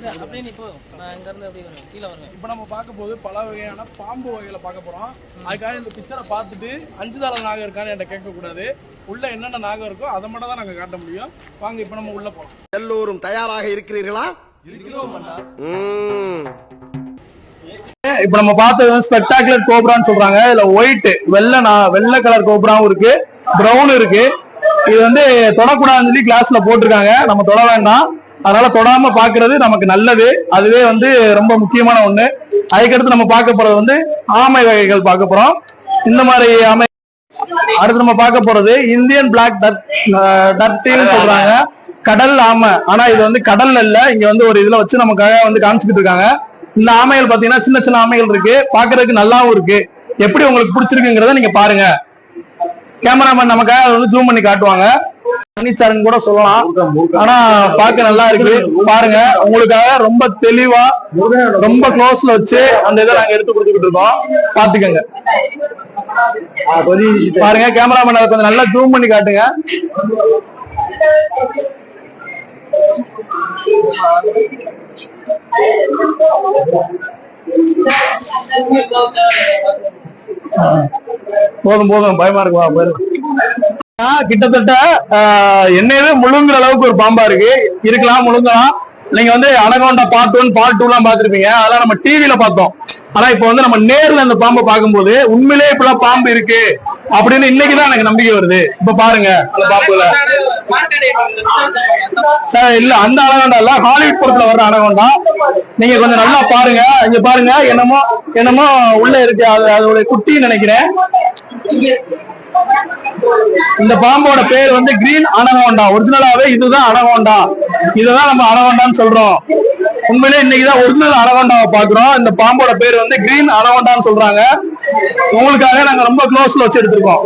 இப்போ நம்ம பார்க்க போது பல வகையான பாம்பு வகைகளை பார்க்க போறோம். அதுக்காக இந்த பிக்சரை பார்த்துட்டு 5 தலை நாகம் இருக்கான்னு என்கிட்ட கேட்கக்கூடாது. உள்ள என்னென்ன நாகம் இருக்கோ அதை மட்டும் தான் நாங்கள் காட்ட முடியும். வாங்க இப்போ நம்ம உள்ள போகலாம். எல்லோரும் தயாராக இருக்கிறீர்களா? இப்ப நம்ம பார்த்தது ஸ்பெக்டாகுலர் கோப்ரான்னு சொல்றாங்க. இதுல ஒயிட் வெள்ளை கலர் கோப்ராவும் இருக்கு, பிரவுன் இருக்கு. இது வந்து தொடக்கூடாதுன்னு சொல்லி கிளாஸ்ல போட்டிருக்காங்க. நம்ம தொட வேண்டாம், அதனால தொடாம பாக்குறது நமக்கு நல்லது. அதுவே வந்து ரொம்ப முக்கியமான ஒண்ணு. அதுக்கடுத்து நம்ம பார்க்க போறது வந்து ஆமை வகைகள் பார்க்க போறோம். இந்த மாதிரி ஆமை. அடுத்து நம்ம பார்க்க போறது இந்தியன் பிளாக் டர்ட்டில்னு சொல்றாங்க, கடல் ஆமை. ஆனா இது வந்து கடல்ல இல்ல, இங்க வந்து ஒரு இதுல வச்சு நமக்காக வந்து காமிச்சுக்கிட்டு இருக்காங்க. இந்த ஆமைகள் பாத்தீங்கன்னா சின்ன சின்ன ஆமைகள் இருக்கு, பாக்குறதுக்கு நல்லாவும் இருக்கு. எப்படி உங்களுக்கு பிடிச்சிருக்குங்கிறத நீங்க பாருங்க. கேமராமேன் நமக்காக வந்து ஜூம் பண்ணி காட்டுவாங்க. பழனிச்சாரன் கூட சொல்லலாம், ஆனா பார்க்க நல்லா இருக்கு. பாருங்க, உங்களுக்காக ரொம்ப தெளிவா ரொம்ப க்ளோஸ்ல வச்சு அந்த இதை நாங்க எடுத்து கொடுத்துக்கிட்டு இருக்கோம். பாத்துக்கங்க. பாருங்க, கேமராமேன் கொஞ்சம் நல்லா ஜூம் பண்ணி காட்டுங்க. போதும் போதும், பயமா இருக்குவா போயிடும். கிட்டத்தட்ட என்னையவே முழுங்குற அளவுக்கு ஒரு பாம்பா இருக்கலாம், முழுங்கலாம். நீங்க வந்து அனகோண்டா பார்ட் 1 பார்ட் 2 எல்லாம் பாத்துருப்பீங்க, அதெல்லாம் நம்ம டிவில பார்த்தோம். ஆனா இப்ப வந்து நம்ம நேர்ல அந்த பாம்பை பார்க்கும்போது உண்மையிலேயே இப்பெல்லாம் பாம்பு இருக்கு அப்படின்னு இன்னைக்குதான் எனக்கு நம்பிக்கை வருது. இப்ப பாருங்க அந்த பாம்புல இல்ல, அந்த அனகோண்டா இல்ல, ஹாலிவுட் படத்துல வர்ற அனகோண்டா. நீங்க கொஞ்சம் நல்லா பாருங்க. இங்க பாருங்க, என்னமோ உள்ள இருக்கு, அதோட குட்டின்னு நினைக்கிறேன். இந்த பாம்போட பேர் வந்து கிரீன் அனகோண்டா. ஒரிஜினலாவே இதுதான் அனகோண்டா, இதுதான் நம்ம அனகோண்டான்னு சொல்றோம். உண்மையிலே இன்னைக்குதான் ஒரிஜினல் அனகோண்டாவை பாக்குறோம். இந்த பாம்போட பேர் வந்து கிரீன் அனகோண்டான்னு சொல்றாங்க. உங்களுக்காக நாங்க ரொம்ப க்ளோஸ்ல வச்சு எடுத்திருக்கோம்.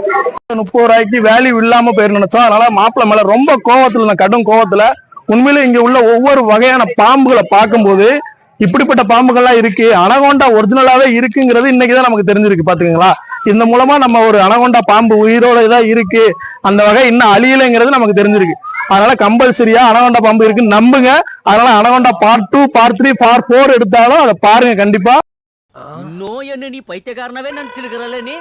30 ரூபாய்க்கு வேல்யூ இல்லாம பேர் நினைச்சோம். அதனால மாப்பிள்ள மேல ரொம்ப கோவத்துல, கடும் கோவத்துல. உண்மையிலே இங்க உள்ள ஒவ்வொரு வகையான பாம்புகளை பார்க்கும்போது இப்படிப்பட்ட பாம்புகள்லாம் இருக்கு, அனகோண்டா ஒரிஜினலாவே இருக்குங்கிறது இன்னைக்குதான் நமக்கு தெரிஞ்சிருக்கு. பாத்துக்கீங்களா? இந்த மூலமா நம்ம ஒரு அனகோண்டா பாம்பு உயிரோட இதா இருக்கு, அந்த வகை இன்னும் அழியலைங்கிறது நமக்கு தெரிஞ்சிருக்கு. அதனால கம்பல்சரியா அனகோண்டா பாம்பு இருக்குன்னு நம்புங்க. அதனால அனகோண்டா பார்ட் 2 பார்ட் 3 பார்ட் 4 எடுத்தாலும் அதை பாருங்க கண்டிப்பா. நீ பைத்தியக்காரனவே நினைச்சிருக்கிறல்ல நீ.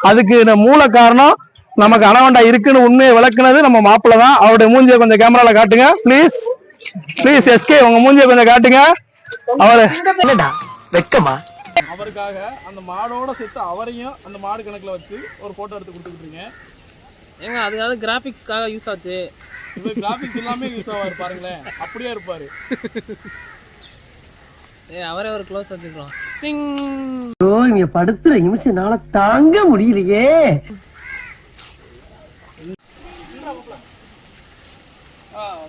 அதுக்கு மூல காரணம் நமக்கு அனகோண்டா இருக்குன்னு உண்மையை விளக்குனது நம்ம மாப்பிள்ள தான். அவருடைய மூஞ்சியை கொஞ்சம் கேமரால காட்டுங்க ப்ளீஸ். ப்ளீஸ் எஸ்கே, உங்க மூஞ்சியை கொஞ்சம் காட்டுங்க. அவரு வெக்கமா அவருக்காக அந்த மாடோட சேர்த்து அவரையும் அந்த மாடு கணக்குல வச்சு ஒரு போட்டோ எடுத்து கொடுத்துக்கிட்டீங்க. ஏங்க அதுக்காக கிராபிக்ஸ்க்காக யூஸ் ஆச்சு. இப்போ கிராபிக்ஸ் எல்லாமே யூஸ் ஆவாரு பாருங்களேன், அப்படியே இருப்பாரு. அவரே ஒரு க்ளோஸ் வச்சுக்கிறோம். சிங். இங்க படுத்துற நிமிஷம்னால தாங்க முடியலையே.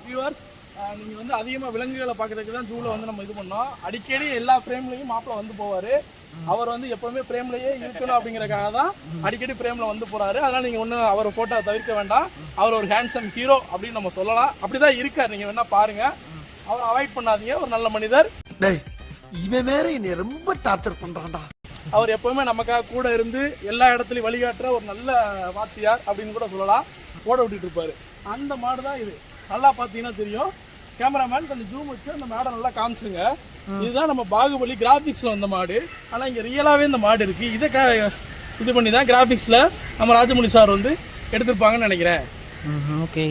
வியூவர்ஸ், நீங்க வந்து அதிகமா விலங்குகளை பாக்குறதுக்கு தான் ஜூல வந்து நம்ம இது பண்ணோம். அடிக்கடி எல்லா ஃப்ரேம்லயும் மாப்பிள்ள வந்து போவாரு. அவர் வந்து எப்பவுமே ஃப்ரேம்லயே இருக்கணும் அப்படிங்கறதுக்காக தான் அடிக்கடி ஃப்ரேம்ல வந்து போறாரு. அதனால நீங்க ஒன்னும் அவர் போட்டோ தவிர்க்க வேண்டாம். அவர் ஒரு ஹேண்ட்ஸம் ஹீரோ அப்படின்னு நம்ம சொல்லலாம். அப்படிதான் இருக்காரு, நீங்க வேணா பாருங்க. அவர் அவாய்ட் பண்ணாதீங்க, ஒரு நல்ல மனிதர். இவன் வேற என்னை ரொம்ப டார்ச்சர் பண்றான்டா. அவர் எப்பவுமே நமக்காக கூட இருந்து எல்லா இடத்துலயும் வழிகாட்டுற ஒரு நல்ல வாத்தியார் அப்படின்னு கூட சொல்லலாம். ஓட விட்டுட்டு இருப்பாரு. அந்த மாடு தான் இது. நல்லா பாத்தீங்கன்னா தெரியும். கேமராமேன் கொஞ்சம் ஜூம் வச்சு அந்த மாடை நல்லா காமிச்சுங்க. இதுதான் நம்ம பாகுபலி கிராபிக்ஸ்ல வந்த மாடு. ஆனா இங்க ரியலாவே இந்த மாடு இருக்கு. இதை இது பண்ணி தான் கிராபிக்ஸ்ல நம்ம ராஜமௌழி சார் வந்து எடுத்திருப்பாங்கன்னு நினைக்கிறேன். ஓகே.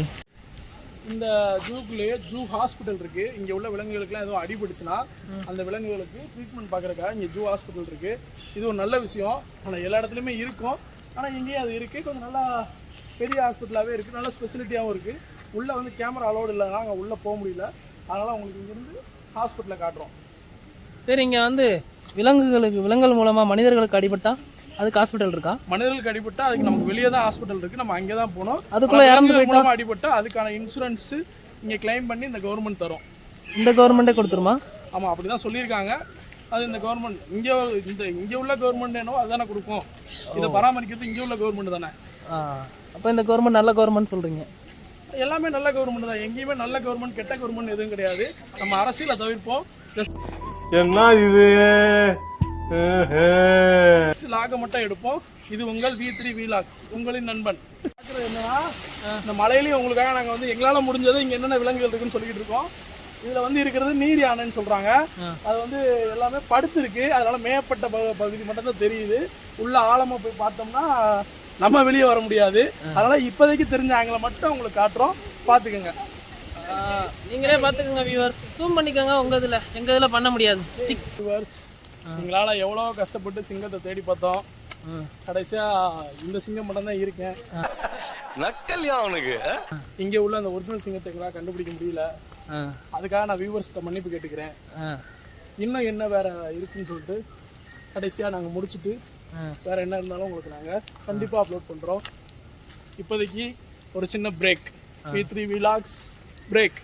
இந்த ஜூக்குள்ளேயே ஜூ ஹாஸ்பிட்டல் இருக்கு. இங்க உள்ள விலங்குகளுக்குலாம் எதுவும் அடிபட்டுச்சுன்னா அந்த விலங்குகளுக்கு ட்ரீட்மெண்ட் பார்க்கறதுக்காக இங்க ஜூ ஹாஸ்பிட்டல் இருக்கு. இது ஒரு நல்ல விஷயம். ஆனா எல்லா இடத்துலயுமே இருக்கும், ஆனா இங்கேயும் அது இருக்கு. கொஞ்சம் நல்லா பெரிய ஹாஸ்பிட்டலாகவே இருக்குது, நல்ல ஸ்பெசிலிட்டியாகவும் இருக்குது. உள்ளே வந்து கேமரா அலோடு இல்லை, நாங்கள் உள்ளே போக முடியல. அதனால் உங்களுக்கு இங்கேருந்து ஹாஸ்பிட்டலில் காட்டுறோம். சரி, இங்கே வந்து விலங்குகள் மூலமாக மனிதர்களுக்கு அடிபட்டா அதுக்கு ஹாஸ்பிட்டல் இருக்கா? மனிதர்களுக்கு அடிபட்டா அதுக்கு நமக்கு வெளியே தான் ஹாஸ்பிட்டல் இருக்குது, நம்ம அங்கே தான் போகணும். அதுக்குள்ளே இறந்து மூலமாக அடிபட்டா அதுக்கான இன்சூரன்ஸு இங்கே கிளைம் பண்ணி இந்த கவர்மெண்ட் தரும். இந்த கவர்மெண்ட்டே கொடுத்துருமா? ஆமாம், அப்படி தான் சொல்லியிருக்காங்க. அது இந்த கவர்மெண்ட் இங்கே உள்ள கவர்மெண்ட் என்னவோ அதுதானே கொடுக்கும். இதை பராமரிக்கிறது இங்கே உள்ள கவர்மெண்ட் தானே. அப்போ இந்த கவர்மெண்ட் நல்ல கவர்மெண்ட் சொல்கிறீங்க? எல்லாமே நல்ல கவர்மெண்ட் தான். எங்கேயுமே நல்ல கவர்மெண்ட் கெட்ட கவர்மெண்ட் எதுவும் கிடையாது. நம்ம அரசியலை தவிர்ப்போம். என்ன இது லாக மட்டும் எடுப்போம். இது உங்கள் V3 Vlogs, உங்களின் நண்பன். என்னன்னா இந்த மலையிலையும் உங்களுக்காக நாங்கள் வந்து எங்களால் முடிஞ்சதை இங்கே என்னென்ன விலங்குகள் இருக்குன்னு சொல்லிட்டு இருக்கோம். இதுல வந்து இருக்கிறது நீர் யானைன்னு சொல்றாங்க. அது வந்து எல்லாமே படுத்து இருக்கு, அதனால மேற்பட்ட பகுதி மட்டும் தான் தெரியுது. உள்ள ஆழமா போய் பார்த்தோம்னா நம்ம வெளியே வர முடியாது. அதனால இப்போதைக்கு தெரிஞ்ச ஆங்கில மட்டும் உங்களுக்கு காட்டுறோம், பாத்துக்கோங்க. நீங்களே பாத்துக்கோங்க வியூவர்ஸ், ஜூம் பண்ணிக்கோங்க. உங்க இதுல எங்க இதுல பண்ண முடியாது. ஸ்டிக் வியூவர்ஸ், எங்களால எவ்வளவு கஷ்டப்பட்டு சிங்கத்தை தேடி பார்த்தோம், கடைசியா இந்த சிங்கம் மட்டும் தான் இருக்கேன். நக்கல்யா அவனுக்கு. இங்க உள்ள அந்த ஒரிஜினல் சிங்கத்தை எங்களால் கண்டுபிடிக்க முடியல. அதுக்காக நான் வியூவர்ஸ்கிட்ட மன்னிப்பு கேட்டுக்கிறேன். இன்னும் என்ன வேற இருக்குன்னு சொல்லிட்டு கடைசியா நாங்க முடிச்சுட்டு வேற என்ன இருந்தாலும் உங்களுக்கு நாங்க கண்டிப்பா அப்லோட் பண்றோம். இப்போதைக்கு ஒரு சின்ன பிரேக். V3 Vlogs break.